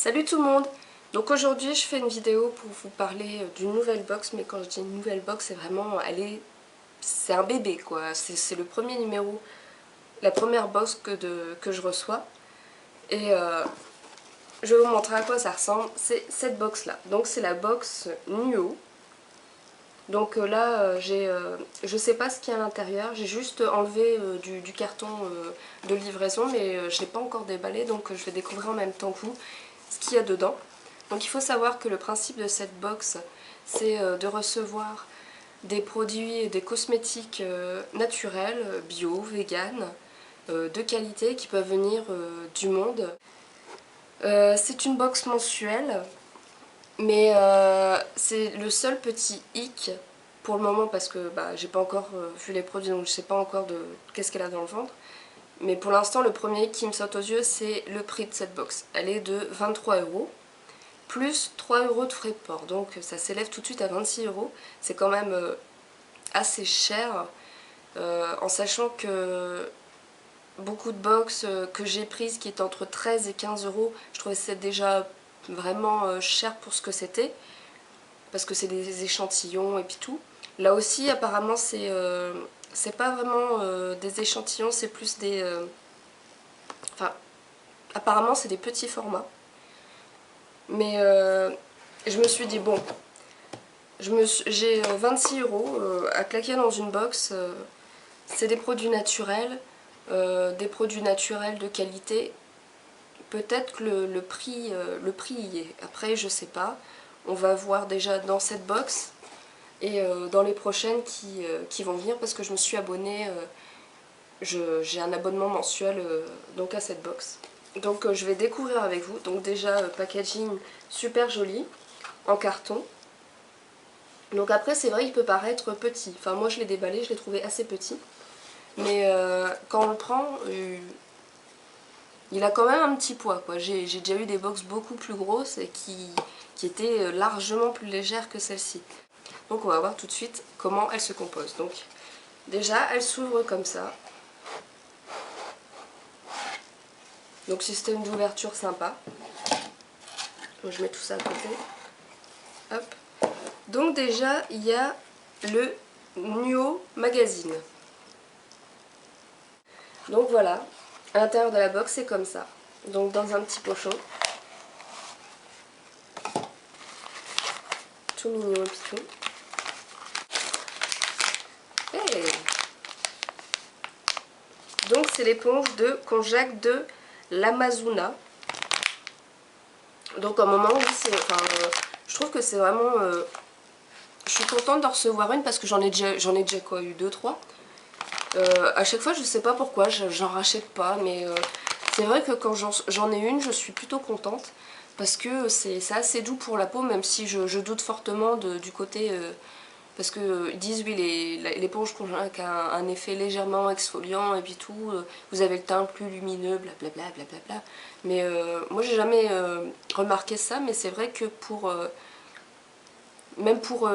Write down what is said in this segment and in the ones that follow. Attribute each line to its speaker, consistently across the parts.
Speaker 1: Salut tout le monde! Donc aujourd'hui je fais une vidéo pour vous parler d'une nouvelle box, mais quand je dis une nouvelle box c'est vraiment, c'est un bébé quoi, c'est le premier numéro, la première box que je reçois. Et je vais vous montrer à quoi ça ressemble, c'est cette box là. Donc c'est la box Nuo. Donc là je sais pas ce qu'il y a à l'intérieur, j'ai juste enlevé du carton de livraison, mais je l'ai pas encore déballé, donc je vais découvrir en même temps que vous ce qu'il y a dedans. Donc il faut savoir que le principe de cette box, c'est de recevoir des produits, des cosmétiques naturels, bio, vegan, de qualité, qui peuvent venir du monde. C'est une box mensuelle, mais c'est le seul petit hic pour le moment, parce que j'ai pas encore vu les produits, donc je sais pas encore de qu'est-ce qu'elle a dans le ventre. Mais pour l'instant, le premier hic qui me saute aux yeux, c'est le prix de cette box. Elle est de 23 € plus 3 € de frais de port, donc ça s'élève tout de suite à 26 €. C'est quand même assez cher, en sachant que beaucoup de box que j'ai prises qui étaient entre 13 et 15 €, je trouvais que c'était déjà vraiment cher pour ce que c'était, parce que c'est des échantillons et puis tout. Là aussi apparemment c'est pas vraiment des échantillons, c'est plus des... enfin apparemment c'est des petits formats. Mais je me suis dit bon, j'ai 26 € à claquer dans une box, c'est des produits naturels de qualité. Peut-être que le prix y est. Après je sais pas, on va voir déjà dans cette box et dans les prochaines qui vont venir, parce que je me suis abonnée, j'ai un abonnement mensuel donc à cette box. Donc je vais découvrir avec vous. Donc déjà packaging super joli en carton. Donc après c'est vrai il peut paraître petit, enfin moi je l'ai déballé, je l'ai trouvé assez petit, mais quand on le prend il a quand même un petit poids quoi. J'ai déjà eu des box beaucoup plus grosses et qui étaient largement plus légères que celle-ci. Donc on va voir tout de suite comment elle se compose. Donc déjà elle s'ouvre comme ça. Donc système d'ouverture sympa. Donc je mets tout ça à côté. Hop. Donc déjà il y a le Nuo Magazine. Donc voilà, à l'intérieur de la box c'est comme ça. Donc dans un petit pochon. Tout mignon et puis tout. Hey, donc c'est l'éponge de Konjac de l'Amazona. Donc à un moment, oui, je trouve que c'est vraiment... je suis contente d'en recevoir une, parce que j'en ai déjà quoi, eu 2-3. À chaque fois, je sais pas pourquoi, j'en rachète pas, mais c'est vrai que quand j'en ai une, je suis plutôt contente, parce que c'est assez doux pour la peau, même si je doute fortement du côté... parce que ils disent oui, l'éponge Konjac a un effet légèrement exfoliant et puis tout, vous avez le teint plus lumineux, blablabla, blablabla. Mais moi j'ai jamais remarqué ça, mais c'est vrai que même pour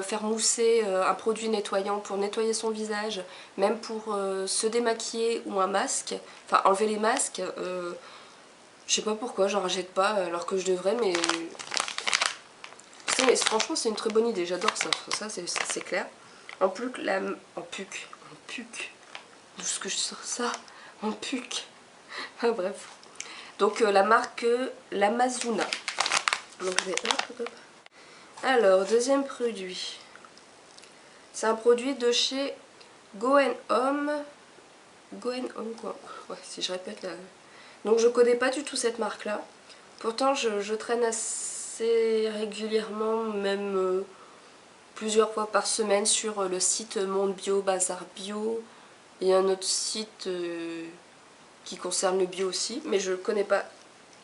Speaker 1: faire mousser un produit nettoyant, pour nettoyer son visage, même pour se démaquiller ou un masque, enfin enlever les masques, je sais pas pourquoi j'en rachète pas alors que je devrais, mais franchement c'est une très bonne idée, j'adore ça c'est clair. En plus en puc, d'où est-ce que je sors ça? En puc. Enfin bref. Donc la marque l'Amazona. Donc je vais hop. Alors deuxième produit. C'est un produit de chez Go & Home. Go & Home quoi. Ouais, si je répète là. Donc je connais pas du tout cette marque là. Pourtant je traîne assez régulièrement, même plusieurs fois par semaine, sur le site Monde Bio, Bazar Bio, et un autre site qui concerne le bio aussi, mais je ne connais pas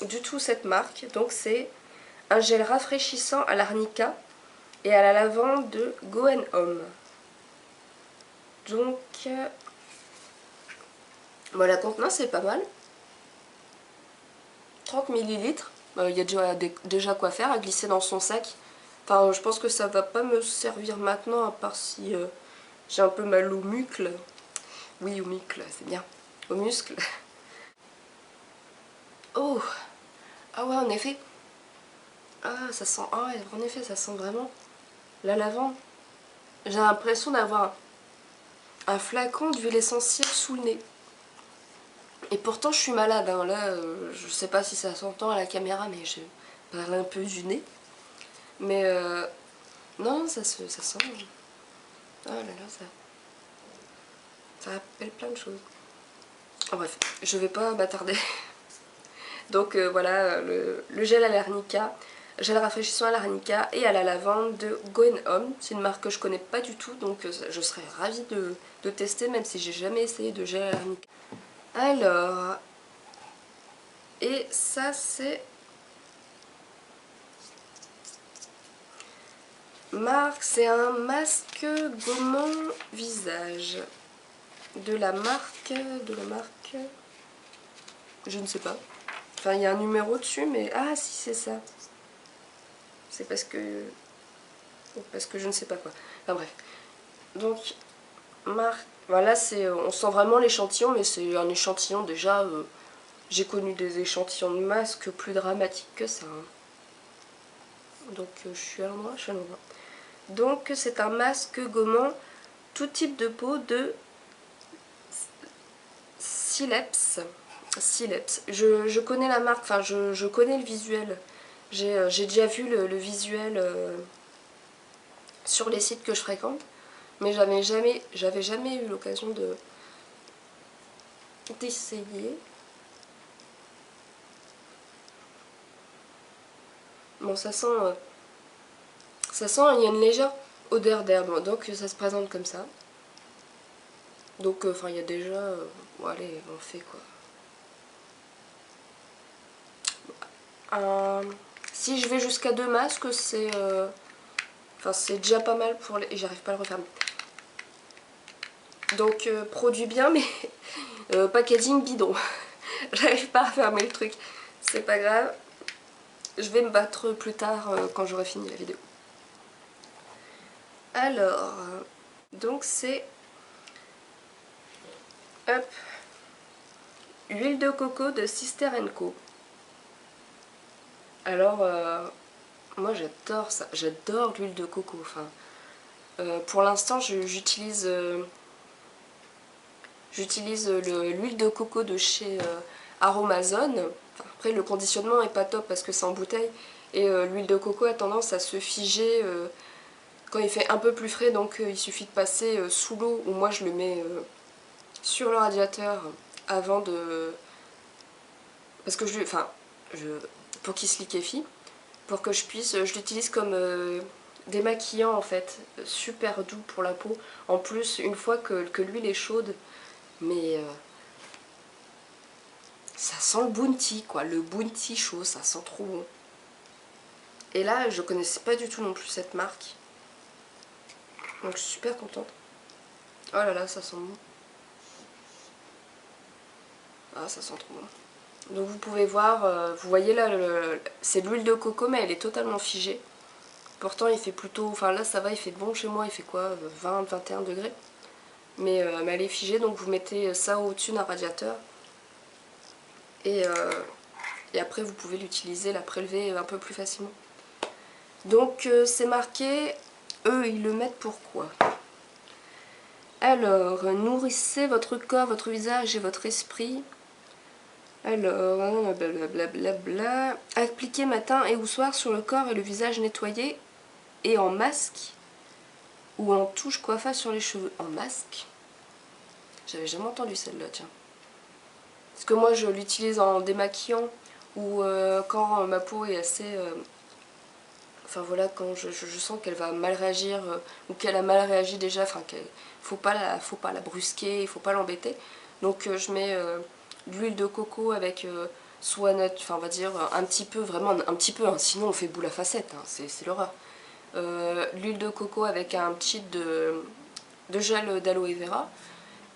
Speaker 1: du tout cette marque. Donc c'est un gel rafraîchissant à l'arnica et à la lavande de Go & Home. Donc la contenance c'est pas mal, 30 ml, il y a déjà quoi faire, à glisser dans son sac. Enfin je pense que ça va pas me servir maintenant, à part si j'ai un peu mal aux muscles. Oui, aux muscles, c'est bien, aux muscles. Oh, ah ouais, en effet, Ah, ça sent... Ah ouais, en effet, ça sent vraiment la lavande. J'ai l'impression d'avoir un flacon d'huile essentielle sous le nez. Et pourtant, je suis malade. Hein. Là, je sais pas si ça s'entend à la caméra, mais je parle un peu du nez. Mais non, ça sent... Oh là là, ça rappelle plein de choses. En bref, je vais pas m'attarder. Donc voilà, le gel à l'arnica, gel rafraîchissant à l'arnica et à la lavande de Going Home. C'est une marque que je connais pas du tout, donc je serais ravie de tester, même si j'ai jamais essayé de gel à l'arnica. Alors, et ça c'est marque, c'est un masque gommant visage de la marque, je ne sais pas. Enfin, il y a un numéro dessus, mais ah si c'est ça. C'est parce que je ne sais pas quoi. Enfin bref. Donc marque, voilà, c'est, on sent vraiment l'échantillon, mais c'est un échantillon déjà. J'ai connu des échantillons de masques plus dramatiques que ça. Hein. Donc je suis à l'endroit, Donc c'est un masque gommant tout type de peau de Sileps. Je connais la marque, enfin je connais le visuel. J'ai déjà vu le visuel sur les sites que je fréquente, mais j'avais jamais eu l'occasion d'essayer. Bon, ça sent, il y a une légère odeur d'herbe, donc ça se présente comme ça. Donc, enfin, il y a déjà, bon, allez, on fait quoi. Si je vais jusqu'à 2 masques, c'est, enfin, c'est déjà pas mal pour les, et j'arrive pas à le refermer. Donc, produit bien, mais packaging bidon. J'arrive pas à fermer le truc. C'est pas grave. Je vais me battre plus tard quand j'aurai fini la vidéo. Alors, donc c'est... Hop. Huile de coco de Sister & Co. Alors, moi j'adore ça. J'adore l'huile de coco. Enfin, pour l'instant, j'utilise l'huile de coco de chez Aromazone. Enfin, après, le conditionnement est pas top parce que c'est en bouteille. Et l'huile de coco a tendance à se figer quand il fait un peu plus frais. Donc, il suffit de passer sous l'eau, ou moi je le mets sur le radiateur avant de... Parce que pour qu'il se liquéfie. Pour que je l'utilise comme démaquillant en fait. Super doux pour la peau. En plus, une fois que l'huile est chaude, mais ça sent le bounty quoi, le bounty chaud, ça sent trop bon. Et là, je connaissais pas du tout non plus cette marque. Donc je suis super contente. Oh là là, ça sent bon. Ah, ça sent trop bon. Donc vous pouvez voir, vous voyez là, c'est de l'huile de coco, mais elle est totalement figée. Pourtant il fait plutôt, enfin là ça va, il fait bon chez moi, il fait quoi, 20-21 degrés. Mais elle est figée, donc vous mettez ça au-dessus d'un radiateur. Et après vous pouvez l'utiliser, la prélever un peu plus facilement. Donc c'est marqué, eux ils le mettent pourquoi? Alors, nourrissez votre corps, votre visage et votre esprit. Alors, blablabla. Appliquez matin et ou soir sur le corps et le visage nettoyé et en masque ou en touche coiffage sur les cheveux. En masque? J'avais jamais entendu celle-là, tiens. Parce que moi je l'utilise en démaquillant ou quand ma peau est assez... enfin voilà, quand je sens qu'elle va mal réagir ou qu'elle a mal réagi déjà, enfin qu'il faut pas la brusquer, il faut pas l'embêter. Donc je mets de l'huile de coco avec soit enfin on va dire un petit peu, vraiment un petit peu, hein, sinon on fait boule à facettes, hein, c'est l'horreur. L'huile de coco avec un petit de gel d'aloe vera.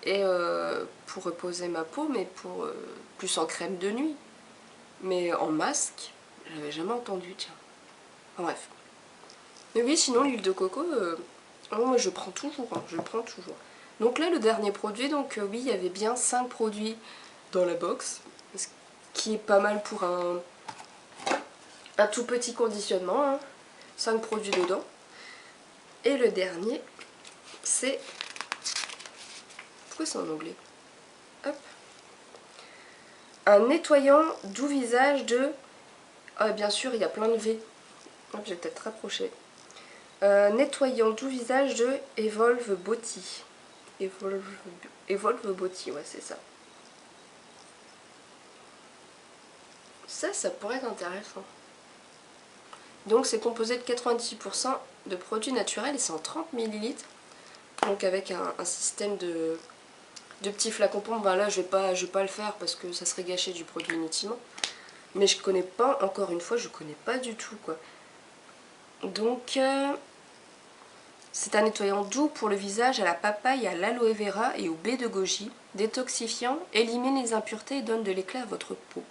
Speaker 1: Et pour reposer ma peau, mais pour plus en crème de nuit. Mais en masque, j'avais jamais entendu, tiens. Enfin, bref. Mais oui, sinon l'huile de coco, moi je prends toujours, hein, je prends toujours. Donc là, le dernier produit, donc oui, il y avait bien 5 produits dans la box. Ce qui est pas mal pour un un tout petit conditionnement, hein. 5 produits dedans. Et le dernier, c'est... Pourquoi c'est en anglais? Hop. Un nettoyant doux visage de... Ah, bien sûr, il y a plein de V. Hop, j'ai peut-être rapproché. Nettoyant doux visage de Evolve Body. Evolve Body, ouais, c'est ça. Ça pourrait être intéressant. Donc c'est composé de 90% de produits naturels et c'est en 30 ml. Donc avec un système de petits flacons pompes. Ben là je vais pas le faire parce que ça serait gâcher du produit inutilement. Mais je connais pas, encore une fois, je connais pas du tout quoi. Donc c'est un nettoyant doux pour le visage à la papaye, à l'aloe vera et au baie de goji. Détoxifiant, élimine les impuretés et donne de l'éclat à votre peau.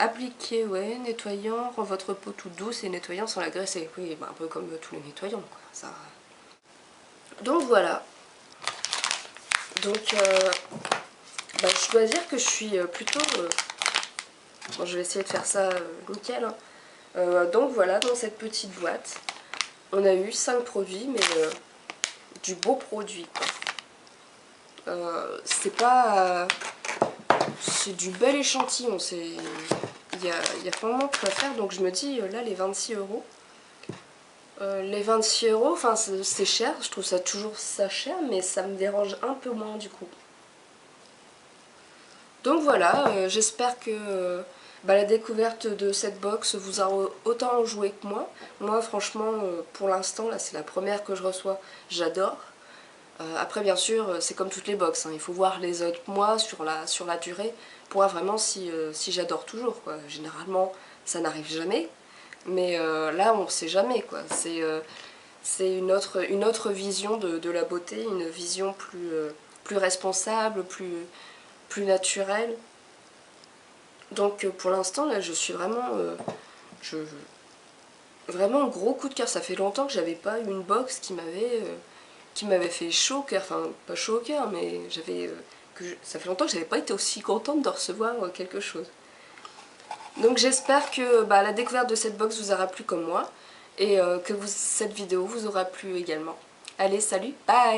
Speaker 1: Appliquer, ouais, nettoyant, rend votre peau toute douce et nettoyant sans la graisser. Oui, bah, un peu comme tous les nettoyants, quoi. Ça... Donc voilà. Donc, bah, je dois dire que je suis plutôt... Bon, je vais essayer de faire ça nickel. Hein. Donc voilà, dans cette petite boîte, on a eu 5 produits, mais du beau produit, quoi. C'est pas... c'est du bel échantillon, c'est... Il y a vraiment quoi faire, donc je me dis, là, les 26 €. Les 26 €, enfin c'est cher, je trouve ça toujours ça cher, mais ça me dérange un peu moins du coup. Donc voilà, j'espère que bah, la découverte de cette box vous a autant joué que moi. Moi franchement, pour l'instant, là c'est la première que je reçois, j'adore. Après bien sûr, c'est comme toutes les box, hein, il faut voir les autres mois sur la durée pour voir vraiment si j'adore toujours, quoi. Généralement ça n'arrive jamais, mais là on sait jamais quoi. C'est une autre vision de la beauté, une vision plus responsable, plus naturelle. Donc pour l'instant là je suis vraiment vraiment gros coup de cœur. Ça fait longtemps que j'avais pas eu une box qui m'avait fait chaud au cœur, enfin pas chaud au cœur, mais ça fait longtemps que j'avais pas été aussi contente de recevoir quelque chose. Donc j'espère que bah, la découverte de cette box vous aura plu comme moi et que cette vidéo vous aura plu également. Allez, salut, bye!